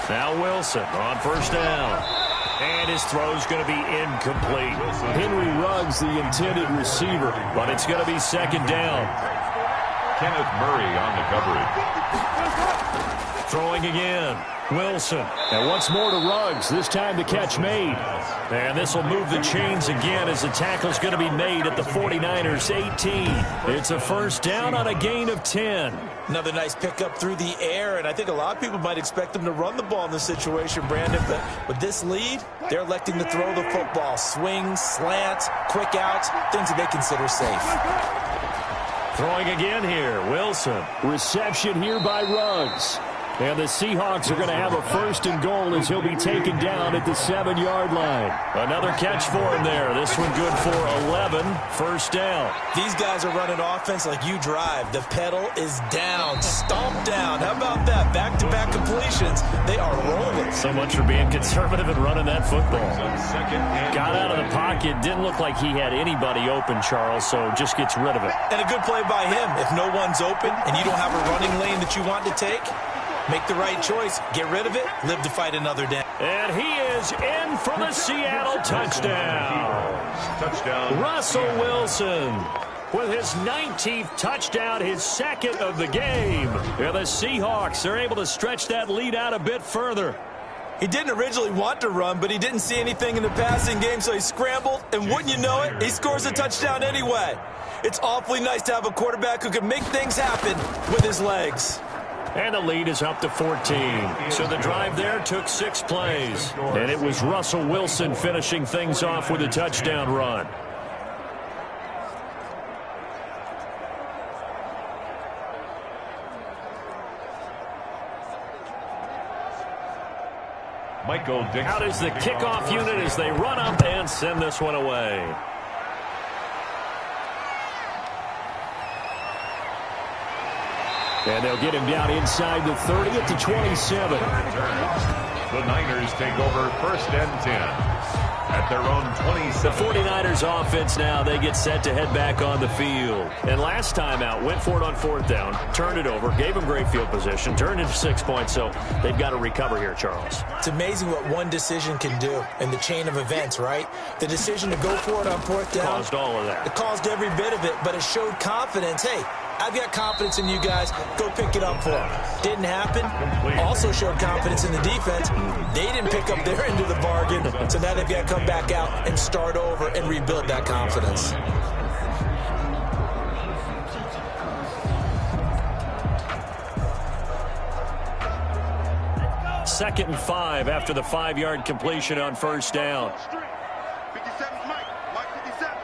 Now Wilson on first down. And his throw's going to be incomplete. Henry Ruggs, the intended receiver, but it's going to be second down. Kenneth Murray on the coverage. Throwing again. Wilson. And once more to Ruggs. This time the catch made. And this will move the chains again as the tackle's going to be made at the 49ers 18. It's a first down on a gain of 10. Another nice pickup through the air, and I think a lot of people might expect them to run the ball in this situation, Brandon, but with this lead, they're electing to throw the football. Swings, slants, quick outs, things that they consider safe. Throwing again here, Wilson. Reception here by Ruggs. And the Seahawks are going to have a first and goal as he'll be taken down at the 7-yard line. Another catch for him there. This one good for 11. First down. These guys are running offense like you drive. The pedal is down, stomped down. How about that? Back-to-back completions. They are rolling. So much for being conservative and running that football. Got out of the pocket. Didn't look like he had anybody open, Charles, so just gets rid of it. And a good play by him. If no one's open and you don't have a running lane that you want to take, make the right choice. Get rid of it. Live to fight another day. And he is in for the Seattle touchdown. Touchdown. Russell Wilson with his 19th touchdown, his second of the game. And the Seahawks are able to stretch that lead out a bit further. He didn't originally want to run, but he didn't see anything in the passing game, so he scrambled, and wouldn't you know it, he scores a touchdown anyway. It's awfully nice to have a quarterback who can make things happen with his legs. And the lead is up to 14. So the drive there took 6 plays. And it was Russell Wilson finishing things off with a touchdown run. Michael Dixon. Out is the kickoff unit as they run up and send this one away. And they'll get him down inside the 30 at the 27. The Niners take over first and 10 at their own 27. The 49ers offense now, they get set to head back on the field. And last time out, went for it on fourth down, turned it over, gave them great field position, turned it 6 points, so they've got to recover here, Charles. It's amazing what one decision can do in the chain of events, right? The decision to go for it on fourth down. Caused all of that. It caused every bit of it, but it showed confidence. Hey, I've got confidence in you guys. Go pick it up for them. Didn't happen. Also showed confidence in the defense. They didn't pick up their end of the bargain, so now they've got to come back out and start over and rebuild that confidence. Second and 5 after the 5-yard completion on first down. 57, Mike 57.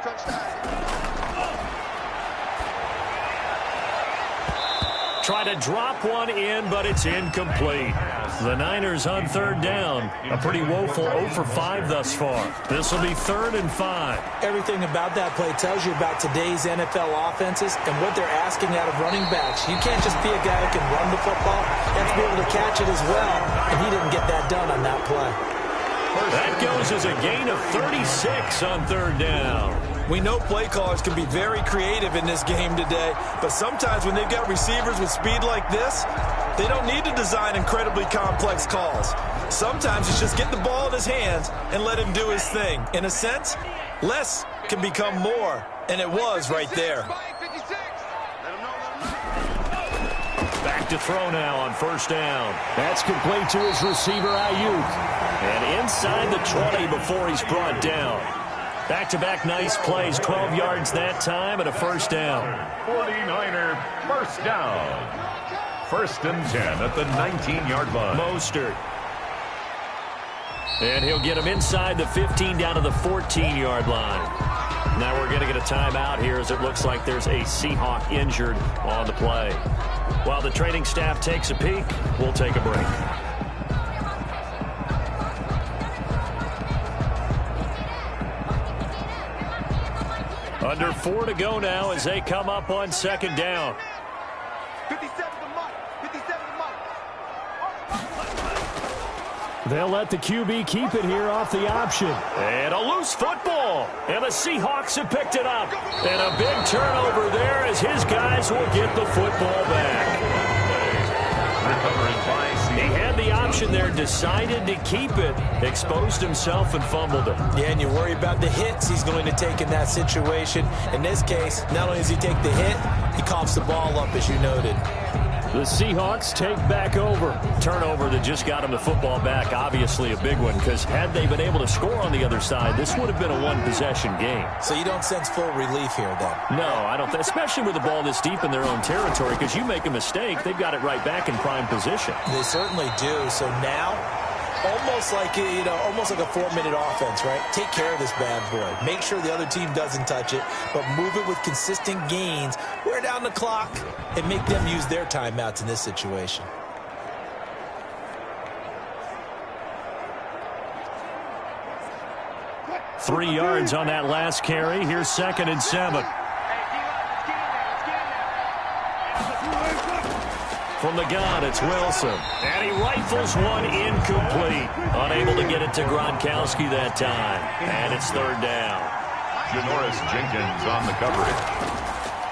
Touchdown. Try to drop one in, but it's incomplete. The Niners on third down. A pretty woeful 0 for 5 thus far. This will be 3rd and 5. Everything about that play tells you about today's NFL offenses and what they're asking out of running backs. You can't just be a guy who can run the football. You have to be able to catch it as well, and he didn't get that done on that play. That goes as a gain of 36 on third down. We know play callers can be very creative in this game today, but sometimes when they've got receivers with speed like this, they don't need to design incredibly complex calls. Sometimes it's just get the ball in his hands and let him do his thing. In a sense, less can become more, and it was right there. Back to throw now on first down. That's complete to his receiver, Ayuk. And inside the 20 before he's brought down. Back-to-back nice plays, 12 yards that time and a first down. 49er first down. 1st and 10 at the 19-yard line. Mostert. And he'll get him inside the 15 down to the 14-yard line. Now we're going to get a timeout here as it looks like there's a Seahawk injured on the play. While the training staff takes a peek, we'll take a break. Under 4 to go now as they come up on second down. 57 to Mike. 57 to Mike. They'll let the QB keep it here off the option. And a loose football. And the Seahawks have picked it up. And a big turnover there as his guys will get the football back. He had the option there, decided to keep it, exposed himself and fumbled it. Yeah, and you worry about the hits he's going to take in that situation. In this case, not only does he take the hit, he coughs the ball up, as you noted. The Seahawks take back over. Turnover that just got him the football back, obviously a big one, because had they been able to score on the other side, this would have been a one-possession game. So you don't sense full relief here, then? No, I don't, especially with the ball this deep in their own territory, because you make a mistake, they've got it right back in prime position. They certainly do. So now, almost like a 4-minute offense, right? Take care of this bad boy. Make sure the other team doesn't touch it, but move it with consistent gains. Wear down the clock and make them use their timeouts in this situation. Three yards on that last carry. Here's 2nd and 7. From the gun, it's Wilson. And he rifles one incomplete. Unable to get it to Gronkowski that time. And it's 3rd down. Janoris Jenkins on the coverage.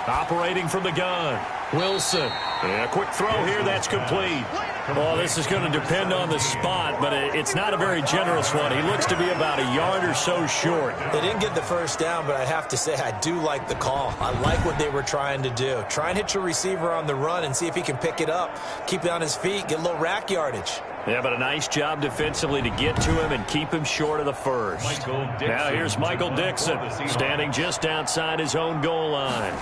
Operating from the gun. Wilson. And a quick throw here, that's complete. Well, this is going to depend on the spot, but it's not a very generous one. He looks to be about a yard or so short. They didn't get the first down, but I have to say I do like the call. I like what they were trying to do. Try and hit your receiver on the run and see if he can pick it up. Keep it on his feet, get a little rack yardage. Yeah, but a nice job defensively to get to him and keep him short of the first. Now here's Michael Dixon, standing just outside his own goal line.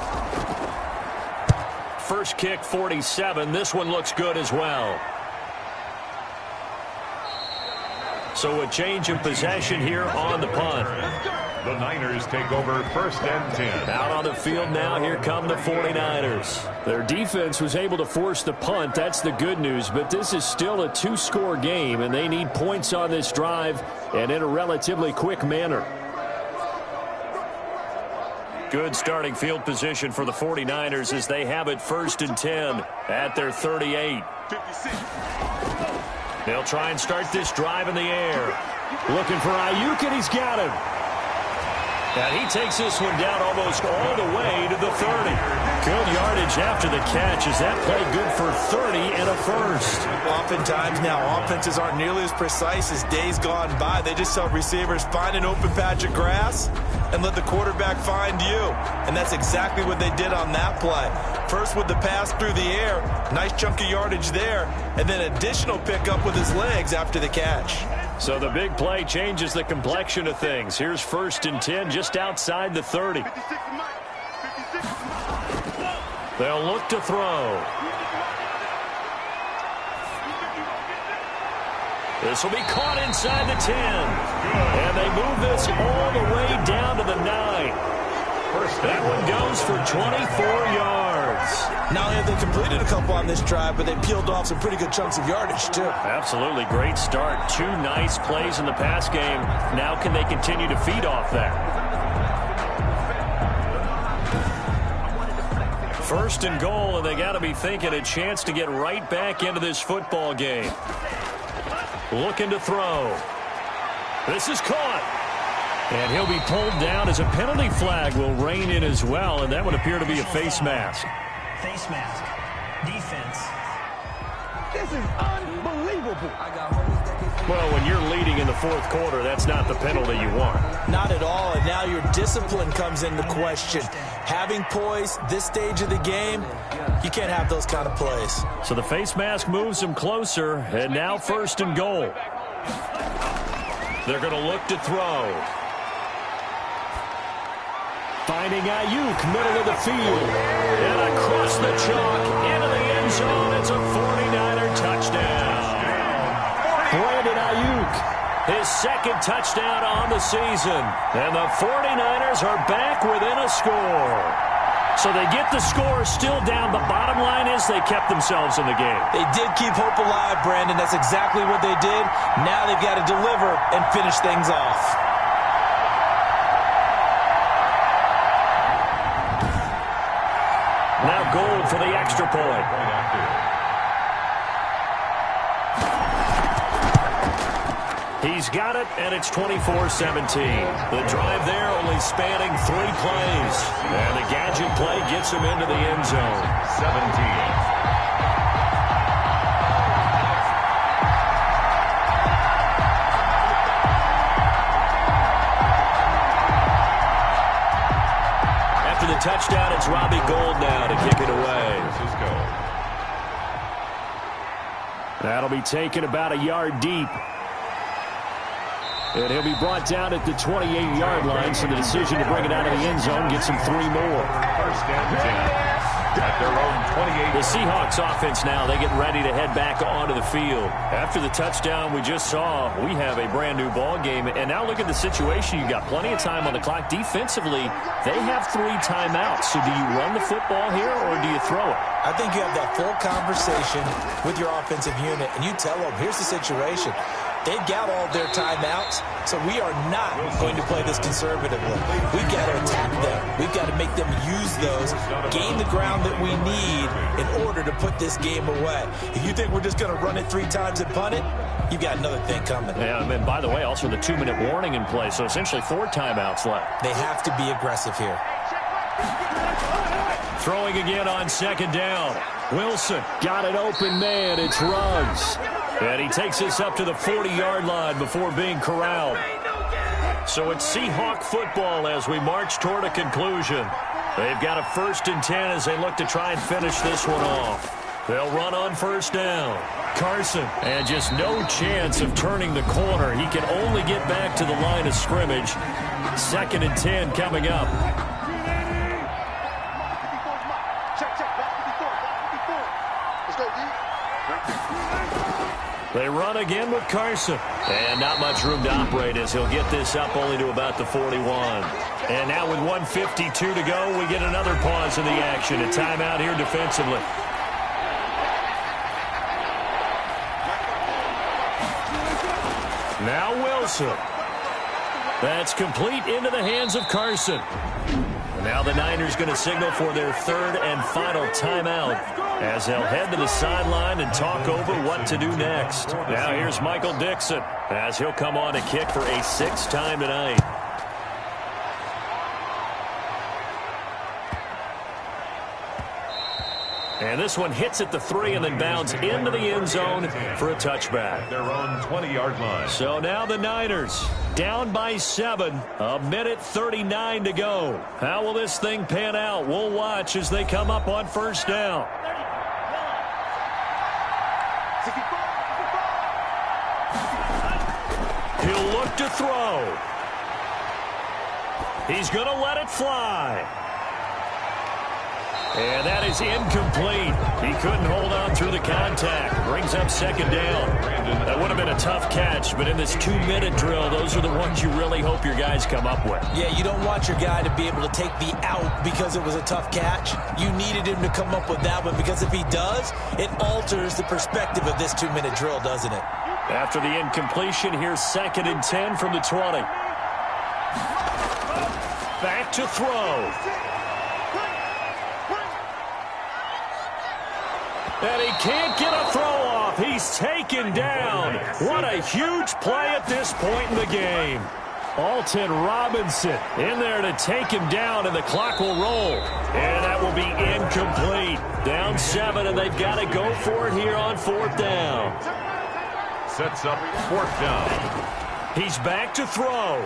First kick, 47. This one looks good as well. So a change of possession here on the punt. The Niners take over 1st and 10. Out on the field now, here come the 49ers. Their defense was able to force the punt. That's the good news, but this is still a 2-score game, and they need points on this drive and in a relatively quick manner. Good starting field position for the 49ers as they have it 1st and 10 at their 38. 56. They'll try and start this drive in the air. Looking for Ayuk, and he's got him. And he takes this one down almost all the way to the 30. Good yardage after the catch. Is that play good for 30 and a first? Oftentimes now, offenses aren't nearly as precise as days gone by. They just tell receivers, find an open patch of grass and let the quarterback find you. And that's exactly what they did on that play. First with the pass through the air, nice chunk of yardage there, and then additional pickup with his legs after the catch. So the big play changes the complexion of things. Here's 1st and 10 just outside the 30. 56 to Mike. 56 to Mike. They'll look to throw. This will be caught inside the 10. And they move this all the way down to the 9. That one goes for 24 yards. Not only have they completed a couple on this drive, but they peeled off some pretty good chunks of yardage, too. Absolutely great start. 2 nice plays in the pass game. Now can they continue to feed off that? 1st and goal, and they got to be thinking a chance to get right back into this football game. Looking to throw. This is caught. And he'll be pulled down as a penalty flag will rein in as well, and that would appear to be a face mask. Face mask. Defense. This is unbelievable. Well, when you're leading in the 4th quarter, that's not the penalty you want. Not at all, and now your discipline comes into question. Having poise this stage of the game, you can't have those kind of plays. So the face mask moves him closer, and now 1st and goal. They're going to look to throw. Finding Ayuk, middle of the field. And across the chalk, into the end zone. It's a 49er touchdown. Brandon Ayuk, his second touchdown on the season. And the 49ers are back within a score. So they get the score still down, but bottom line is they kept themselves in the game. They did keep hope alive, Brandon. That's exactly what they did. Now they've got to deliver and finish things off. Now Gold for the extra point. He's got it, and it's 24-17. The drive there only spanning 3 plays. And the gadget play gets him into the end zone. 17. The touchdown, it's Robbie Gould now to kick it away. That'll be taken about a yard deep. And he'll be brought down at the 28-yard line, so the decision to bring it out of the end zone gets him 3 more. First and 10. At their own 28. The Seahawks offense now, they get ready to head back onto the field. After the touchdown we just saw, we have a brand new ball game. And now look at the situation. You've got plenty of time on the clock. Defensively, they have 3 timeouts. So do you run the football here or do you throw it? I think you have that full conversation with your offensive unit, and you tell them, here's the situation. They've got all their timeouts, so we are not going to play this conservatively. We've got to attack them. We've got to make them use those, gain the ground that we need in order to put this game away. If you think we're just going to run it 3 times and punt it, you've got another thing coming. Yeah, and by the way, also the 2-minute warning in play, so essentially 4 timeouts left. They have to be aggressive here. Throwing again on second down. Wilson got an open man. It's Ruggs. And he takes us up to the 40-yard line before being corralled. So it's Seahawk football as we march toward a conclusion. They've got a 1st and 10 as they look to try and finish this one off. They'll run on 1st down. Carson, and just no chance of turning the corner. He can only get back to the line of scrimmage. 2nd and 10 coming up. They run again with Carson. And not much room to operate as he'll get this up only to about the 41. And now with 1:52 to go, we get another pause in the action. A timeout here defensively. Now Wilson. That's complete into the hands of Carson. And now the Niners going to signal for their 3rd and final timeout as they'll head to the sideline and talk over what to do next. Now here's Michael Dixon as he'll come on to kick for a 6th time tonight. And this one hits at the 3 and then bounds into the end zone for a touchback. Their own 20-yard line. So now the Niners down by 7, 1:39 to go. How will this thing pan out? We'll watch as they come up on 1st down. He'll look to throw. He's going to let it fly. And that is incomplete. He couldn't hold on through the contact. Brings up 2nd down. That would have been a tough catch, but in this 2-minute drill, those are the ones you really hope your guys come up with. Yeah, you don't want your guy to be able to take the out because it was a tough catch. You needed him to come up with that one because if he does, it alters the perspective of this 2-minute drill, doesn't it? After the incompletion, here's 2nd and 10 from the 20. Back to throw. And he can't get a throw off. He's taken down. What a huge play at this point in the game. Alton Robinson in there to take him down, and the clock will roll. And that will be incomplete. Down 7, and they've got to go for it here on 4th down. Sets up 4th down. He's back to throw.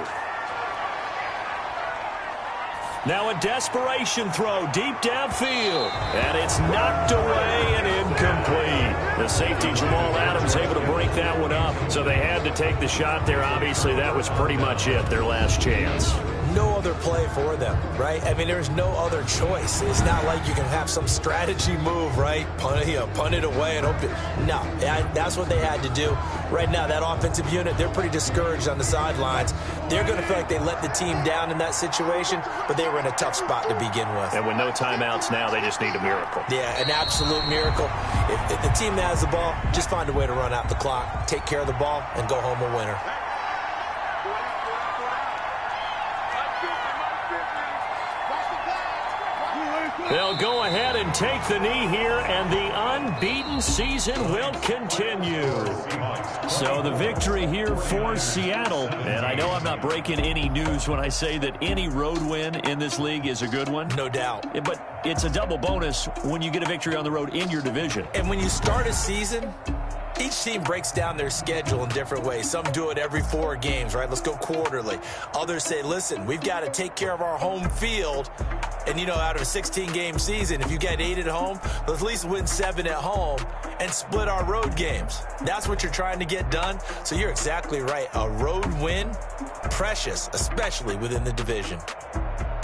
Now a desperation throw deep downfield. And it's knocked away and incomplete. The safety Jamal Adams able to break that one up. So they had to take the shot there. Obviously, that was pretty much it, their last chance. no other play for them, right? I mean, there's no other choice. It's not like you can have some strategy move, right? Punt it away and hope it. No, that's what they had to do. Right now, that offensive unit, they're pretty discouraged on the sidelines. They're going to feel like they let the team down in that situation, but they were in a tough spot to begin with. And with no timeouts now, they just need a miracle. Yeah, an absolute miracle. If the team has the ball, just find a way to run out the clock, take care of the ball, and go home a winner. They'll go ahead and take the knee here, and the unbeaten season will continue. So the victory here for Seattle. And I know I'm not breaking any news when I say that any road win in this league is a good one. No doubt. But it's a double bonus when you get a victory on the road in your division. And when you start a season, each team breaks down their schedule in different ways. Some do it every 4 games, right? Let's go quarterly. Others say, listen, we've got to take care of our home field. And, out of a 16-game season, if you get 8 at home, let's at least win 7 at home and split our road games. That's what you're trying to get done. So you're exactly right. A road win, precious, especially within the division.